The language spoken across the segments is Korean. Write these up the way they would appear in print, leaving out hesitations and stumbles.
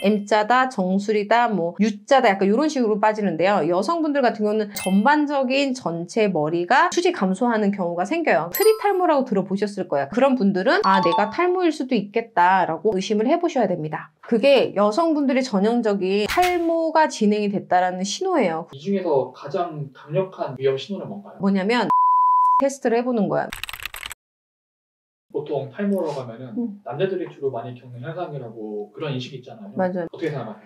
M자다, 정수리다, U자다 약간 이런 식으로 빠지는데요. 여성분들 같은 경우는 전반적인 전체 머리가 수지 감소하는 경우가 생겨요. 트리 탈모라고 들어보셨을 거예요. 그런 분들은 아, 내가 탈모일 수도 있겠다라고 의심을 해보셔야 됩니다. 그게 여성분들의 전형적인 탈모가 진행이 됐다라는 신호예요. 이 중에서 가장 강력한 위험 신호는 뭔가요? 뭐냐면 테스트를 해보는 거야. 보통 탈모라고 하면은 남자들이 주로 많이 겪는 현상이라고 그런 인식이 있잖아요. 맞아요. 어떻게 생각하세요?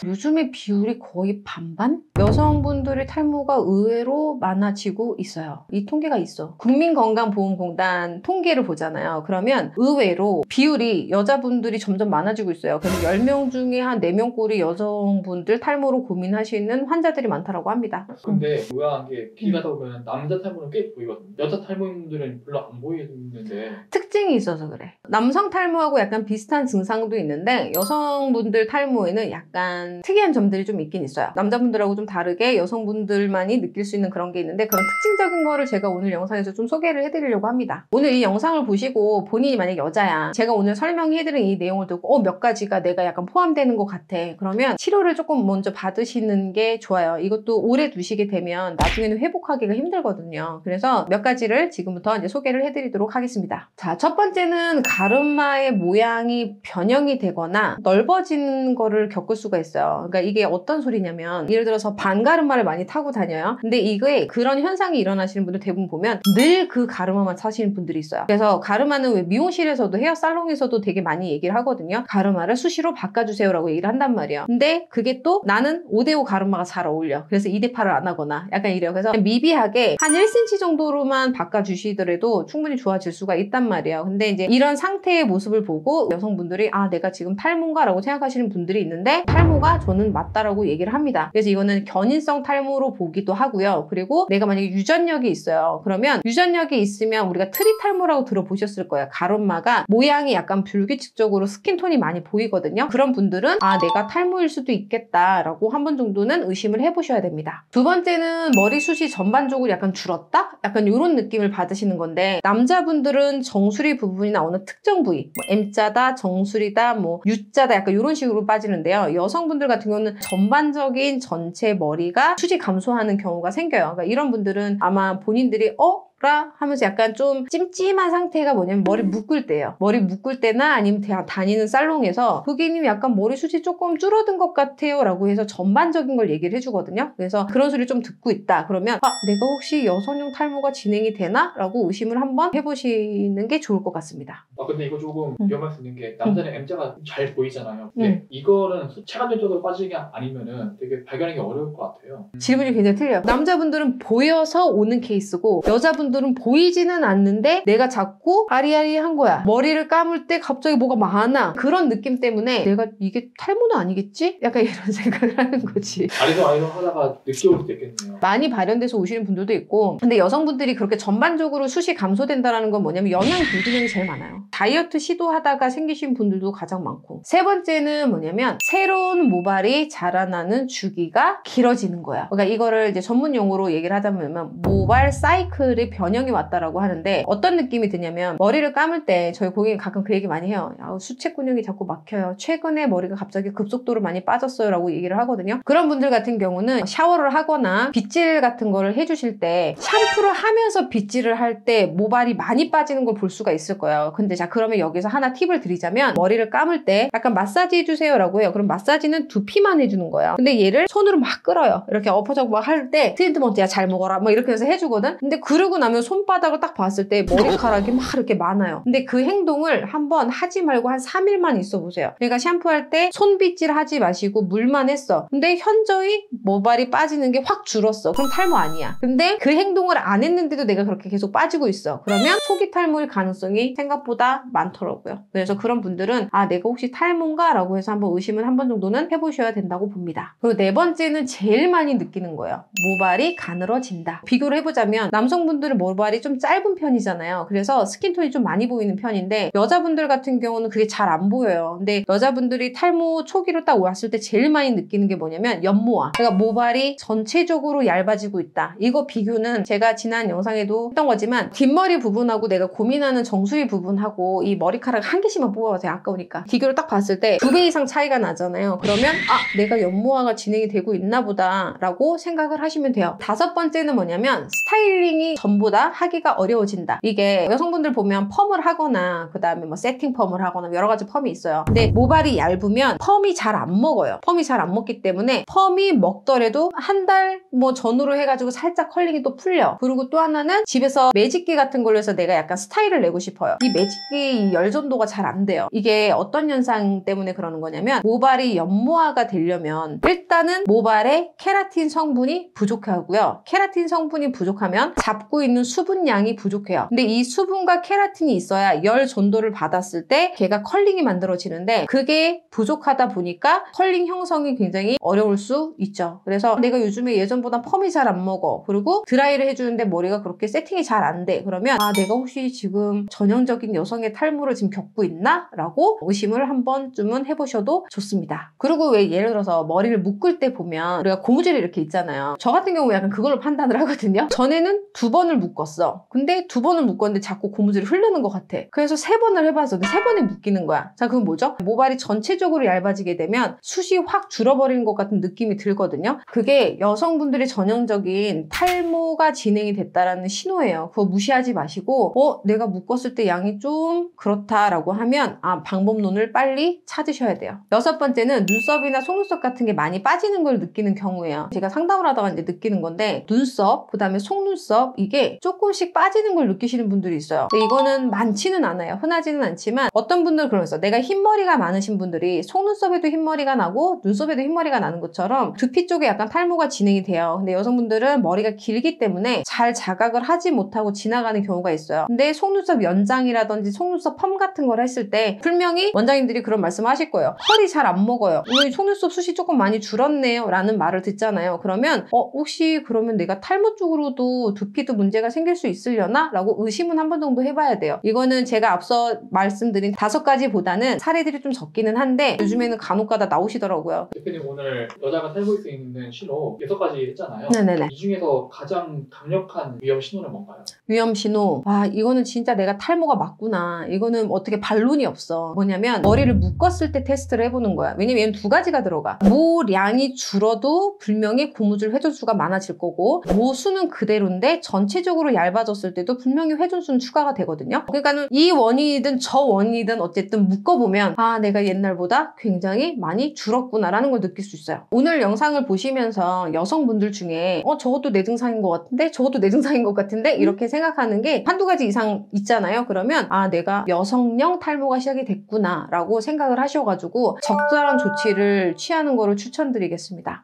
요즘의 비율이 거의 반반? 여성분들의 탈모가 의외로 많아지고 있어요. 이 통계가 있어. 국민건강보험공단 통계를 보잖아요. 그러면 의외로 비율이 여자분들이 점점 많아지고 있어요. 그래서 10명 중에 한 4명 꼴이 여성분들 탈모로 고민하시는 환자들이 많다고 합니다. 근데 묘한 게 길 가다 보면 남자 탈모는 꽤 보이거든요. 여자 탈모인들은 별로 안 보이는데 특징이 있어서 그래. 남성 탈모하고 약간 비슷한 증상도 있는데 여성분들 탈모에는 약간 특이한 점들이 좀 있긴 있어요. 남자분들하고 좀 다르게 여성분들만이 느낄 수 있는 그런 게 있는데 그런 특징적인 거를 제가 오늘 영상에서 좀 소개를 해드리려고 합니다. 오늘 이 영상을 보시고 본인이 만약 여자야. 제가 오늘 설명해드린 이 내용을 듣고 몇 가지가 내가 약간 포함되는 것 같아. 그러면 치료를 조금 먼저 받으시는 게 좋아요. 이것도 오래 두시게 되면 나중에는 회복하기가 힘들거든요. 그래서 몇 가지를 지금부터 이제 소개를 해드리도록 하겠습니다. 자, 첫 번째는 가르마의 모양이 변형이 되거나 넓어지는 거를 겪을 수가 있어요. 그러니까 이게 어떤 소리냐면 예를 들어서 반가르마를 많이 타고 다녀요. 근데 이게 그런 현상이 일어나시는 분들 대부분 보면 늘 그 가르마만 사시는 분들이 있어요. 그래서 가르마는 왜 미용실에서도 헤어살롱에서도 되게 많이 얘기를 하거든요. 가르마를 수시로 바꿔주세요라고 얘기를 한단 말이에요. 근데 그게 또 나는 5대5 가르마가 잘 어울려. 그래서 2대8을 안 하거나 약간 이래요. 그래서 미비하게 한 1cm 정도로만 바꿔주시더라도 충분히 좋아질 수가 있단 말이에요. 근데 이제 이런 상태의 모습을 보고 여성분들이 아, 내가 지금 탈모인가? 라고 생각하시는 분들이 있는데 탈모가 저는 맞다라고 얘기를 합니다. 그래서 이거는 견인성 탈모로 보기도 하고요. 그리고 내가 만약에 유전력이 있어요. 그러면 유전력이 있으면 우리가 트리 탈모라고 들어보셨을 거예요. 가르마가 모양이 약간 불규칙적으로 스킨톤이 많이 보이거든요. 그런 분들은 아, 내가 탈모일 수도 있겠다라고 한 번 정도는 의심을 해보셔야 됩니다. 두 번째는 머리숱이 전반적으로 약간 줄었다? 약간 이런 느낌을 받으시는 건데 남자분들은 정수리 부분이나 어느 특정 부위 M자다, 정수리다, U자다 약간 이런 식으로 빠지는데요. 여성분들 같은 경우는 전반적인 전체 머리가 수지 감소하는 경우가 생겨요. 그러니까 이런 분들은 아마 본인들이 라 하면서 약간 좀 찜찜한 상태가 뭐냐면 머리 묶을 때예요. 머리 묶을 때나 아니면 다니는 살롱에서 고객님이 약간 머리숱이 조금 줄어든 것 같아요 라고 해서 전반적인 걸 얘기를 해주거든요. 그래서 그런 소리 좀 듣고 있다 그러면 아, 내가 혹시 여성용 탈모가 진행이 되나? 라고 의심을 한번 해보시는 게 좋을 것 같습니다. 근데 이거 조금 위험할 수 있는 게 남자는 M자가 잘 보이잖아요. 근데 이거는 체감적으로 빠지는 게 아니면은 되게 발견하기 어려울 것 같아요. 질문이 굉장히 틀려요. 남자분들은 보여서 오는 케이스고 여자분들은 보이지는 않는데 내가 자꾸 아리아리한 거야. 머리를 감을 때 갑자기 뭐가 많아. 그런 느낌 때문에 내가 이게 탈모는 아니겠지? 약간 이런 생각을 하는 거지. 아리송 하다가 늦게 올 수도 있겠네요. 많이 발현돼서 오시는 분들도 있고 근데 여성분들이 그렇게 전반적으로 숱이 감소된다는 건 뭐냐면 영양 불균형이 제일 많아요. 다이어트 시도하다가 생기신 분들도 가장 많고 세 번째는 뭐냐면 새로운 모발이 자라나는 주기가 길어지는 거야. 그러니까 이거를 이제 전문 용어로 얘기를 하자면 모발 사이클의 변형이 왔다라고 하는데 어떤 느낌이 드냐면 머리를 감을 때 저희 고객님 가끔 그 얘기 많이 해요. 수채 근육이 자꾸 막혀요. 최근에 머리가 갑자기 급속도로 많이 빠졌어요 라고 얘기를 하거든요. 그런 분들 같은 경우는 샤워를 하거나 빗질 같은 거를 해주실 때 샴푸를 하면서 빗질을 할 때 모발이 많이 빠지는 걸 볼 수가 있을 거예요. 근데 자 그러면 여기서 하나 팁을 드리자면 머리를 감을 때 약간 마사지 해주세요 라고 해요. 그럼 마사지는 두피만 해주는 거예요. 근데 얘를 손으로 막 끌어요. 이렇게 엎어져고 막 할 때 트리트먼트야 잘 먹어라 뭐 이렇게 해서 해주거든. 근데 그러고 나면 손바닥을 딱 봤을 때 머리카락이 막 이렇게 많아요. 근데 그 행동을 한번 하지 말고 한 3일만 있어 보세요. 그러니까 샴푸할 때 손빗질 하지 마시고 물만 했어. 근데 현저히 모발이 빠지는 게 확 줄었어. 그럼 탈모 아니야. 근데 그 행동을 안 했는데도 내가 그렇게 계속 빠지고 있어. 그러면 초기 탈모일 가능성이 생각보다 많더라고요. 그래서 그런 분들은 아, 내가 혹시 탈모인가? 라고 해서 한번 의심을 한 번 정도는 해보셔야 된다고 봅니다. 그리고 네 번째는 제일 많이 느끼는 거예요. 모발이 가늘어진다. 비교를 해보자면 남성분들은 남자분들은 모발이 좀 짧은 편이잖아요. 그래서 스킨톤이 좀 많이 보이는 편인데 여자분들 같은 경우는 그게 잘 안 보여요. 근데 여자분들이 탈모 초기로 딱 왔을 때 제일 많이 느끼는 게 뭐냐면 연모아. 그러니까 모발이 전체적으로 얇아지고 있다. 이거 비교는 제가 지난 영상에도 했던 거지만 뒷머리 부분하고 내가 고민하는 정수리 부분하고 이 머리카락 한 개씩만 뽑아보세요. 아까우니까. 비교를 딱 봤을 때 2배 이상 차이가 나잖아요. 그러면 아, 내가 연모아가 진행이 되고 있나 보다 라고 생각을 하시면 돼요. 5번째는 뭐냐면 스타일링이 전보다 하기가 어려워진다. 이게 여성분들 보면 펌을 하거나 그 다음에 뭐 세팅 펌을 하거나 여러 가지 펌이 있어요. 근데 모발이 얇으면 펌이 잘 안 먹어요. 펌이 잘 안 먹기 때문에 펌이 먹더라도 한 달 뭐 전후로 해가지고 살짝 컬링이 또 풀려. 그리고 또 하나는 집에서 매직기 같은 걸로 해서 내가 약간 스타일을 내고 싶어요. 이 매직기 열전도가 잘 안 돼요. 이게 어떤 현상 때문에 그러는 거냐면 모발이 연모아가 되려면 일단은 모발에 케라틴 성분이 부족하고요. 케라틴 성분이 부족하면 잡고 있는 수분량이 부족해요. 근데 이 수분과 케라틴이 있어야 열 전도를 받았을 때 걔가 컬링이 만들어지는데 그게 부족하다 보니까 컬링 형성이 굉장히 어려울 수 있죠. 그래서 내가 요즘에 예전보다 펌이 잘 안 먹어. 그리고 드라이를 해주는데 머리가 그렇게 세팅이 잘 안 돼. 그러면 아, 내가 혹시 지금 전형적인 여성의 탈모를 지금 겪고 있나? 라고 의심을 한 번쯤은 해보셔도 좋습니다. 그리고 왜 예를 들어서 머리를 묶을 때 보면 우리가 고무줄이 이렇게 있잖아요. 저 같은 경우 약간 그걸로 판단을 하거든요. 전에는 2번을 묶었어. 근데 2번을 묶었는데 자꾸 고무줄이 흐르는 것 같아. 그래서 3번을 해봐서 3번에 묶이는 거야. 자, 그건 뭐죠? 모발이 전체적으로 얇아지게 되면 숱이 확 줄어버리는 것 같은 느낌이 들거든요. 그게 여성분들이 전형적인 탈모가 진행이 됐다라는 신호예요. 그거 무시하지 마시고 내가 묶었을 때 양이 좀 그렇다라고 하면 아, 방법론을 빨리 찾으셔야 돼요. 6번째는 눈썹이나 속눈썹 같은 게 많이 빠지는 걸 느끼는 경우예요. 제가 상담을 하다가 이제 느끼는 건데 눈썹, 그 다음에 속눈썹 이게 조금씩 빠지는 걸 느끼시는 분들이 있어요. 근데 이거는 많지는 않아요. 흔하지는 않지만 어떤 분들은 그러면서 내가 흰머리가 많으신 분들이 속눈썹에도 흰머리가 나고 눈썹에도 흰머리가 나는 것처럼 두피 쪽에 약간 탈모가 진행이 돼요. 근데 여성분들은 머리가 길기 때문에 잘 자각을 하지 못하고 지나가는 경우가 있어요. 근데 속눈썹 연장이라든지 속눈썹 펌 같은 걸 했을 때 분명히 원장님들이 그런 말씀을 하실 거예요. 털이 잘 안 먹어요. 오늘 속눈썹 숱이 조금 많이 줄었네요 라는 말을 듣잖아요. 그러면 혹시 그러면 내가 탈모 쪽으로도 두피도 문제가 생길 수 있으려나? 라고 의심은 한 번 정도 해봐야 돼요. 이거는 제가 앞서 말씀드린 5가지보다는 사례들이 좀 적기는 한데 요즘에는 간혹가다 나오시더라고요. 대표님 오늘 여자가 탈모일 수 있는 신호 6가지 했잖아요. 네네네. 이 중에서 가장 강력한 위험 신호는 뭔가요? 위험 신호. 와, 이거는 진짜 내가 탈모가 맞구나. 이거는 어떻게 반론이 없어. 뭐냐면 머리를 묶었을 때 테스트를 해보는 거야. 왜냐면 얘는 2가지가 들어가. 모량이 줄어도 분명히 고무줄 회전수가 많아질 거고 모수는 그대로인데 전체적으로 얇아졌을 때도 분명히 회전수는 추가가 되거든요. 그러니까는 이 원인이든 저 원인이든 어쨌든 묶어보면 아, 내가 옛날보다 굉장히 많이 줄었구나라는 걸 느낄 수 있어요. 오늘 영상을 보시면서 여성분들 중에 저것도 내 증상인 것 같은데 저것도 내 증상인 것 같은데 이렇게 생각하는 게 한두 가지 이상 있잖아요. 그러면 아, 내가 여성형 탈모가 시작이 됐구나 라고 생각을 하셔가지고 적절한 조치를 취하는 거를 추천드리겠습니다.